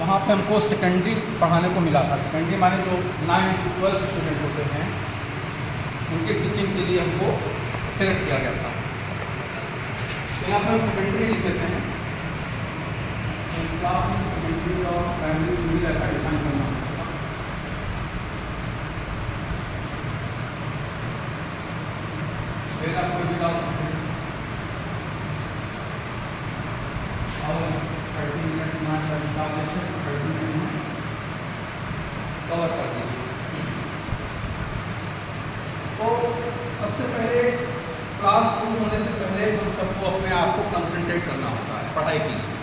यहाँ पे हमको सेकेंडरी पढ़ाने को मिला था। सेकेंडरी माने जो 9 to 12 स्टूडेंट होते हैं उनके टीचिंग के लिए हमको सेलेक्ट किया गया था। तो यहाँ पर हम सेकेंडरी लिख देते हैं। क्लास में सेकेंडरी और प्राइमरी भी ऐसा डिफाइन करना होगा। फिर आप कोई भी डाल सकते हैं और 30 मिनट कवर कर दीजिए। तो सबसे पहले क्लास शुरू होने से पहले हम सबको अपने आप को कंसंट्रेट करना होता है पढ़ाई के लिए।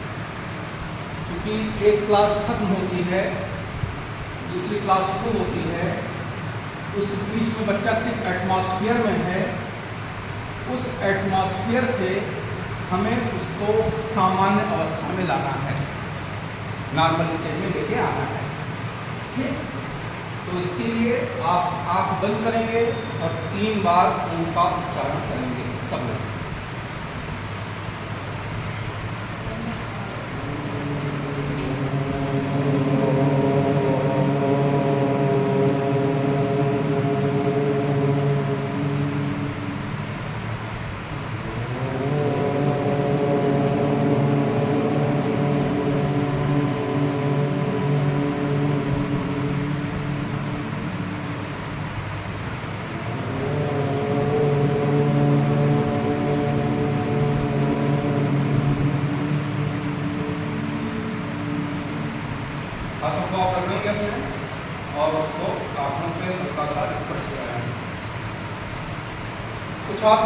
क्योंकि एक क्लास खत्म होती है, दूसरी क्लास शुरू होती है, उस बीच में बच्चा किस एटमॉस्फेयर में है, उस एटमॉस्फेयर से हमें उसको सामान्य अवस्था में लाना है, नॉर्मल स्टेज में लेके आना है। ठीक, तो इसके लिए आप आँख बंद करेंगे और 3 बार उनका उच्चारण करेंगे सब लोग। हाथों को आप रखेंगे अपने और उसको आँखों पे हल्का सा स्पर्श कराएंगे। कुछ आप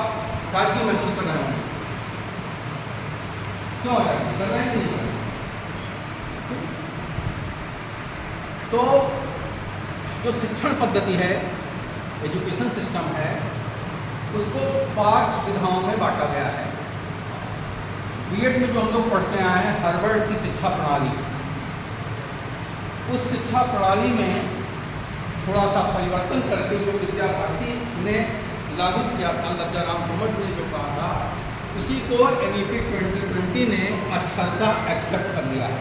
ताजगी महसूस कर रहे होंगे, क्यों हो रहा है, कर रहे हैं कि नहीं कर रहे? तो जो शिक्षण पद्धति है, एजुकेशन सिस्टम है, उसको 5 विधाओं में बांटा गया है। बीएड में जो हम लोग पढ़ते आए हैं हार्वर्ड की शिक्षा प्रणाली, उस शिक्षा प्रणाली में थोड़ा सा परिवर्तन करके जो विद्या भारती ने लागू किया था, लज्जा राम भ्रमट ने जो कहा था, उसी को NEP 2020 ने अक्षरशः एक्सेप्ट कर लिया है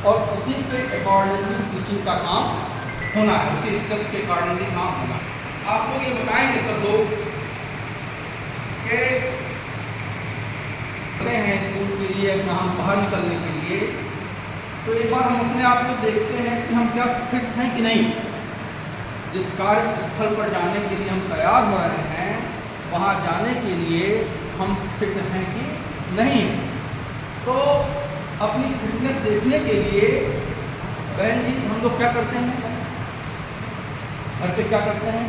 और उसी के अकॉर्डिंगली टीचिंग का काम होना है, उसी स्टेप्स के अकॉर्डिंगली काम होना है। आप लोग ये बताएंगे सब लोग कि हैं स्कूल के लिए अपना हम बाहर निकलने के लिए, तो एक बार हम अपने आप को देखते हैं कि हम क्या फिट हैं कि नहीं। जिस कार्य स्थल पर जाने के लिए हम तैयार हो रहे हैं, वहाँ जाने के लिए हम फिट हैं कि नहीं। तो अपनी फिटनेस देखने के लिए बहन जी हम लोग क्या करते हैं, घर पे क्या करते हैं,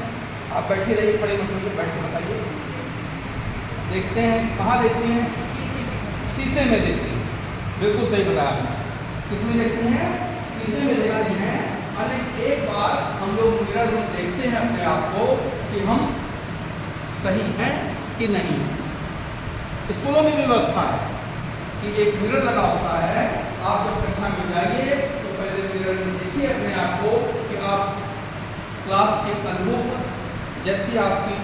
आप बैठे रहिए, खड़े मत होइए, बैठ के बताइए। देखते हैं, कहाँ देखती हैं, शीशे में देखती हैं। बिल्कुल सही बताया आपने, किसमें देखते हैं, शीशे में देखते हैं। अरे एक बार हम लोग मिरर में देखते हैं अपने आप को कि हम सही हैं कि नहीं। स्कूलों में भी व्यवस्था है कि एक मिरर लगा होता है, आप जब कक्षा में जाइए तो पहले मिरर में देखिए अपने आप को कि आप क्लास के अनुरूप जैसी आपकी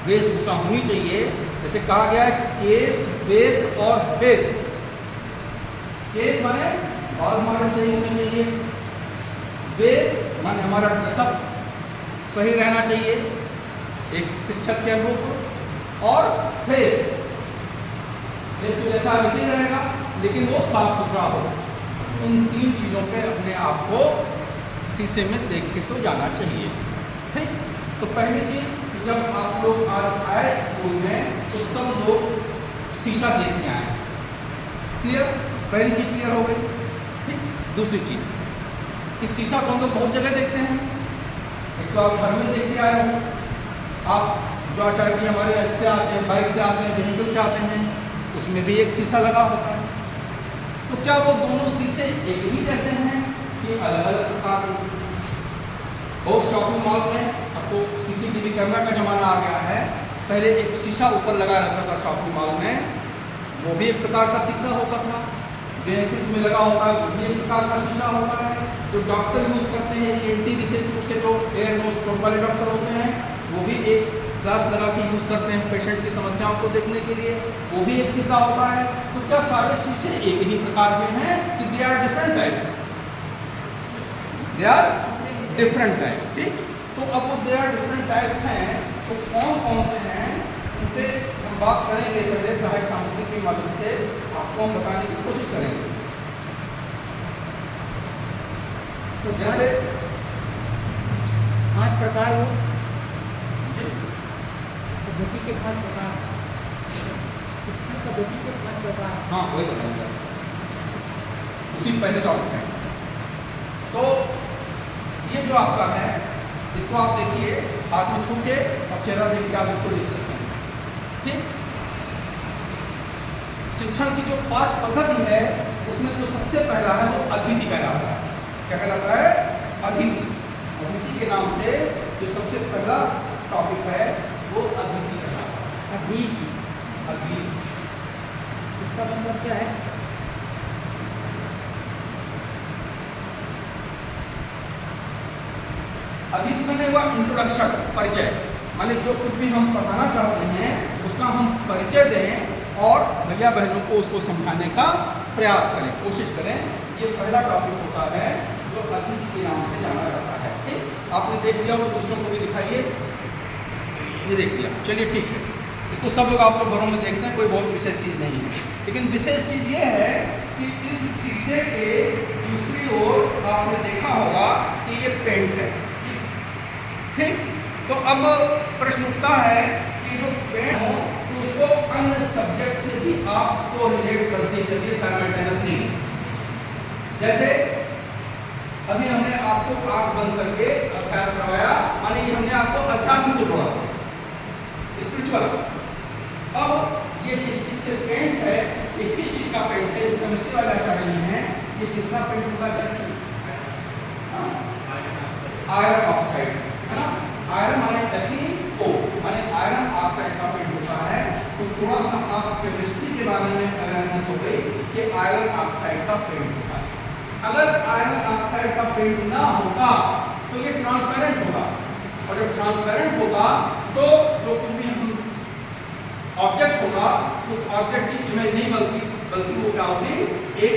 वेशभूषा होनी चाहिए। जैसे कहा गया है केस, वेश और फेस। केस माने बाल हमारे सही होने चाहिए, वेश माने हमारा ड्रेसअप सही रहना चाहिए एक शिक्षक के अनुरूप, और फेस तो जैसा वैसे ही रहेगा लेकिन वो साफ सुथरा हो। इन 3 चीज़ों पे अपने आप को शीशे में देख के तो जाना चाहिए। ठीक, तो पहली चीज़ जब आप लोग आज आए स्कूल में तो सब लोग शीशा देख के आए। क्लियर, पहली चीज़ क्लियर हो गई। ठीक, दूसरी चीज़ कि शीशा तो हम लोग बहुत जगह देखते हैं। एक तो आप घर में देख के आए हो, आप जो आचार्य जी हमारे ऐसे आते हैं, बाइक से आते हैं, व्हीकल से आते हैं, उसमें भी एक शीशा लगा होता है। तो क्या वो दोनों शीशे एक ही जैसे हैं कि अलग अलग प्रकार के शीशे? बहुत शॉपिंग मॉल में अब तो CCTV कैमरा का ज़माना आ गया है। पहले एक शीशा ऊपर लगा रहता था शॉपिंग मॉल में, वो भी एक प्रकार का शीशा होता था। बेंकिस में लगा होता है, वो भी एक प्रकार का शीशा होता है। जो डॉक्टर यूज़ करते हैं ENT, विशेष रूप से जो एयर नोज थ्रोट वाले डॉक्टर होते हैं, वो भी एक ग्लास लगा के यूज़ करते हैं पेशेंट की समस्याओं को देखने के लिए, वो भी एक शीशा होता है। तो क्या सारे शीशे एक ही प्रकार के हैं कि they are different types, they are different types. ठीक, तो अब वो दे आर डिफरेंट टाइप्स हैं, तो कौन कौन से हैं उन पे हम बात करेंगे। पहले सहायक सामग्री की मदद से आपको हम बताने की कोशिश करेंगे। तो जैसे 5 प्रकार हो, पद्धति के 5 प्रकार, शिक्षण पद्धति के 5 प्रकार। हाँ वही बताऊंगा, उसी पहले टॉपिक है। तो ये जो आपका है, इसको आप देखिए हाथ में छू के और चेहरा देख के आप इसको देख सकते हैं। ठीक, शिक्षण की जो 5 पद्धति है उसमें जो सबसे पहला है वो अतिथि कहलाता है। क्या कहलाता है? अतिथि। अतिथि के नाम से जो सबसे पहला टॉपिक है वो अतिथि कहलाता है। अतिथि, अतिथि इसका मतलब क्या है? अतिथि मैंने हुआ इंट्रोडक्शन, परिचय। माने जो कुछ भी हम पढ़ाना चाहते हैं उसका हम परिचय दें और भैया बहनों को उसको समझाने का प्रयास करें, कोशिश करें। ये पहला टॉपिक होता है जो अतिथि के नाम से जाना जाता है। ठीक, आपने देख लिया, वो दूसरों को भी दिखाइए। ये देख लिया, चलिए ठीक है। इसको सब लोग आप लोग घरों में देखते हैं, कोई बहुत विशेष चीज़ नहीं है। लेकिन विशेष चीज़ ये है कि इस शीशे के दूसरी ओर आपने देखा होगा कि ये पेंट है। ठीक, तो अब प्रश्न उठता है कि जो पेंट हो तो उसको अन्य सब्जेक्ट से भी आपको रिलेट करते चलिए साइमल्टेनियसली। जैसे अभी हमने आपको आंख बंद करके अभ्यास करवाया, माने ये हमने आपको अध्यात्म से जोड़ा, स्पिरिचुअल। अब ये जिस चीज से पेंट है, ये किस चीज का पेंट है? केमिस्ट्री वाले बता रहे हैं ये किसका पेंट होगा? आयरन ऑक्साइड, है ना। आयरन माने FeO, माने आयरन ऑक्साइड का पेंट होता है। तो थोड़ा सा आप केमिस्ट्री के बारे में अवेयरनेस हो गई कि आयरन ऑक्साइड का पेंट होता है। अगर आयरन ऑक्साइड का पेंट ना होता तो ये ट्रांसपेरेंट होगा, और जब ट्रांसपेरेंट होगा तो जो कुछ भी हम ऑब्जेक्ट होगा उस ऑब्जेक्ट की इमेज नहीं बल्कि वो क्या होगी, एक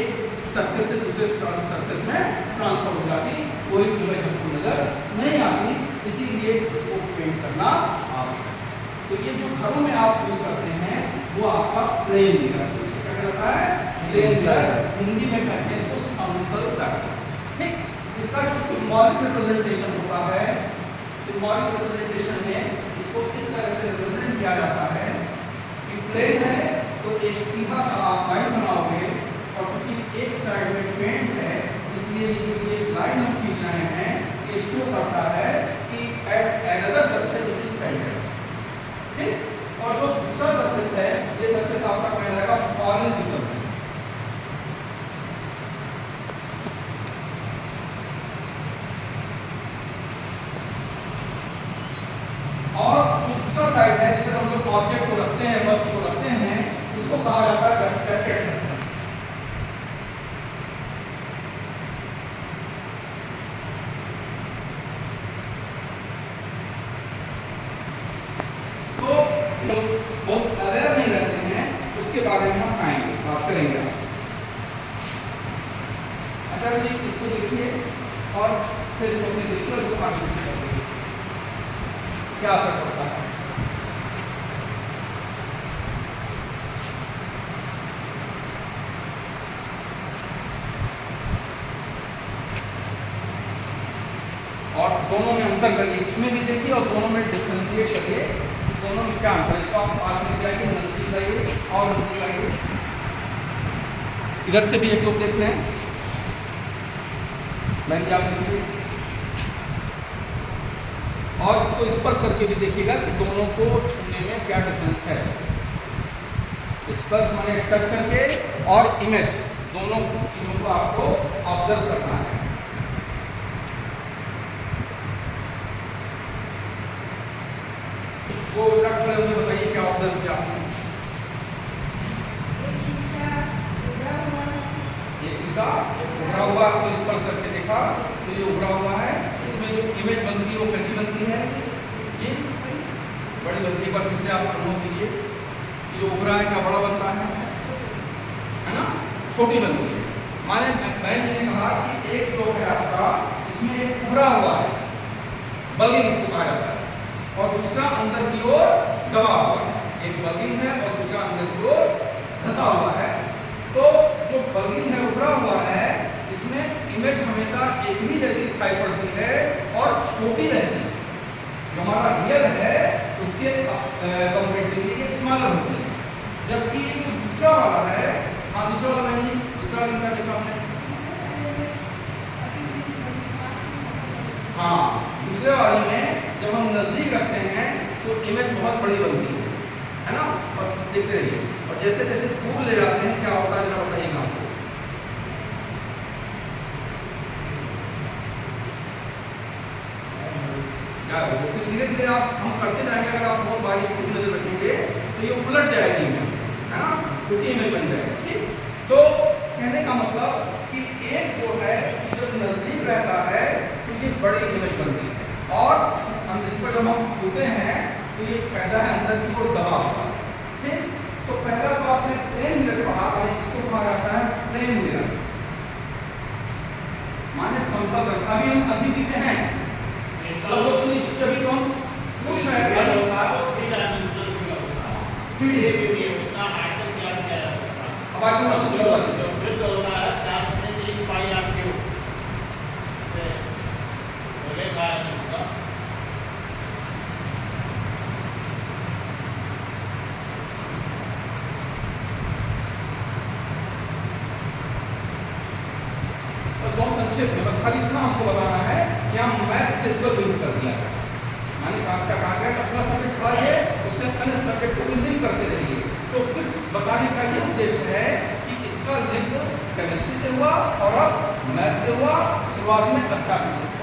सरफेस से दूसरे सरफेस में ट्रांसफर हो जाती, कोई इमेज हमको नजर नहीं आती। इसीलिए इसको पेंट करना आवश्यक है। तो ये जो घरों में आप यूज करते हैं वो आपका प्लेन मिरर, क्या कहलाता है? Plane mirror. हिंदी में कहते हैं इसको समतल दर्पण। ठीक, इसका जो सिंबॉलिक रिप्रेजेंटेशन होता है, सिंबॉलिक रिप्रेजेंटेशन में इसको इस तरह से रिप्रेजेंट किया जाता है कि प्लेन है तो एक सीधा सा आप लाइन बनाओगे, और चूंकि एक साइड में पेंट है इसलिए ये लाइन हम खींच रहे हैं, ये शो करता है कि at another surface it is painted. ठीक, और जो दूसरा सरफेस है ये सरफेस आपका कहलाएगा पॉलिश्ड सरफेस। और जो दूसरा साइड है जिधर हम लोग ऑब्जेक्ट को रखते हैं, वस्तु को रखते हैं, इसको कहा जाता है रिफ्लेक्टेड सरफेस। बहुत अवेयर नहीं रहते हैं उसके बारे में हम आएंगे, बात करेंगे आपसे। अच्छा जी, इसको देखिए और फिर इसको अपने देखिए और इसको आगे पीछे कर देखिए क्या असर पड़ता है। और दोनों में अंतर करिए, इसमें भी देखिए और दोनों में डिफ्रेंशिएट करिए, दोनों में क्या अंतर है। इसको आप पास लेके आइए, नजदीक लाइए और नजदीक लाइए। इधर से भी एक लोग देख लें, मैंने आप देखिए, और इसको स्पर्श करके भी देखिएगा कि दोनों को छूने में क्या डिफरेंस है। स्पर्श माने टच करके, और इमेज, दोनों चीजों को आपको ऑब्जर्व करना है। वो रख कर मुझे बताइए क्या ऑब्जर्व किया आपने? एक शीशा उभरा हुआ, आपको स्पर्श करके देखा तो ये उभरा हुआ है। इसमें जो इमेज बनती है वो कैसी बनती है? ये बड़ी बनती है। पर फिर से आप अनुभव कीजिए कि जो उभरा है क्या बड़ा बनता है ना, छोटी बनती है। माने बहन जी ने कहा कि एक जो है आपका इसमें एक उभरा हुआ है, बल्गिंग उसको कहा जाता है, और दूसरा अंदर की ओर दबा हुआ है। एक बल्गिंग है और दूसरा अंदर की ओर धंसा हुआ है। तो जो बल्गिंग है, उभरा हुआ है, इसमें इमेज हमेशा एक ही जैसी दिखाई पड़ती है और छोटी रहती है। जो हमारा रियल है उसके कंपेरेटिवली स्मॉलर होती है, जबकि जो दूसरा वाला है, हाँ दूसरा वाला बहन जी, दूसरा लिंक का देखा हमने, हाँ दूसरे वाले में जब हम नजदीक रखते हैं तो इमेज बहुत बड़ी बनती है ना, और देखते रहिए, और जैसे जैसे दूर ले जाते हैं क्या होता है जरा बताइएगा आपको। क्या होगा, फिर धीरे धीरे आप हम करते जाएंगे, अगर आप बहुत बारीक से नजर रखेंगे तो ये उलट जाएगी इमेज, है ना, क्योंकि इमेज बन जाएगी। ठीक, तो कहने का मतलब कि एक जो है कि जब नजदीक रहता है तो ये बड़ी इमेज बनती है, और हम इस पर जब हम छूते हैं तो ये पैदा है अंदर की ओर दबा हुआ। ठीक, तो पहला तो आपने प्लेन मिरर पढ़ा, इसको कहा जाता है प्लेन मिरर, माने समतल रखता भी हम अतिथि हैं। सब लोग सुनिए, जब हम कुछ है अब आगे मैं समझाऊंगा। बहुत संक्षेप में बस खाली इतना हमको बताना है कि हम मैथ से इसको लिंक कर दिया है, माने क्या कहा गया कि अपना सब्जेक्ट पढ़ाइए, उससे अन्य सब्जेक्ट को भी लिंक करते रहिए। तो सिर्फ बताने का ये उद्देश्य है कि इसका लिंक केमिस्ट्री से हुआ और अब मैथ से हुआ, शुरुआत में अध्यात्म से हुआ।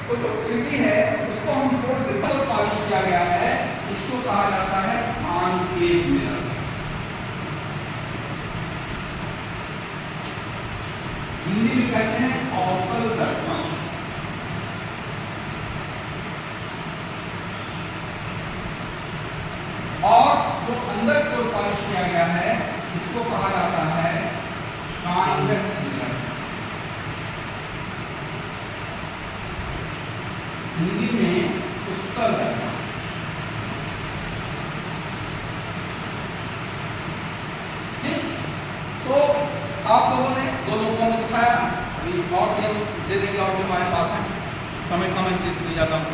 तो जो 3D है उसको हम गोल्ड रिबन पॉलिश किया गया है, इसको कहा जाता है कॉनकेव मिरर। हिंदी में कहते हैं अवतल दर्पण। और जो अंदर की ओर पॉलिश किया गया है इसको कहा जाता है कॉन्वेक्स मिरर। हिंदी में उत्तल दर्पण। तो आप लोगों ने दो लोगों ने दिखाया, अभी और भी हम दे देंगे, और भी हमारे पास है, समय कम है इसलिए इसलिए जाता हूँ।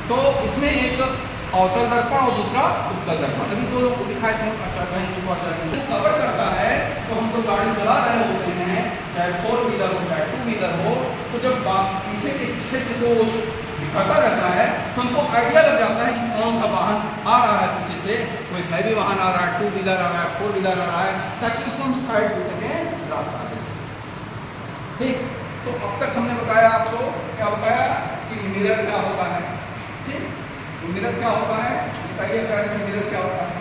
तो इसमें एक अवतल दर्पण और दूसरा उत्तल दर्पण, अभी दो लोगों को दिखाए थे। अच्छा बहन जी को कवर करता है, तो हम तो गाड़ी चला रहे होते हैं, चाहे 4 व्हीलर हो चाहे 2 व्हीलर हो, तो जब पीछे के क्षेत्र को दिखाता रहता है तो हमको आइडिया लग जाता है कि कौन सा वाहन आ रहा है पीछे से, कोई हैवी वाहन आ रहा है, 2 व्हीलर आ रहा है, 4 व्हीलर आ रहा है, ताकि उसको हम साइड दे सकें, रास्ता दे सकें। ठीक, तो अब तक हमने बताया आपको, क्या बताया कि मिरर क्या होता है। ठीक, मिरर क्या होता है बताइए, चाहे मिरर क्या होता है।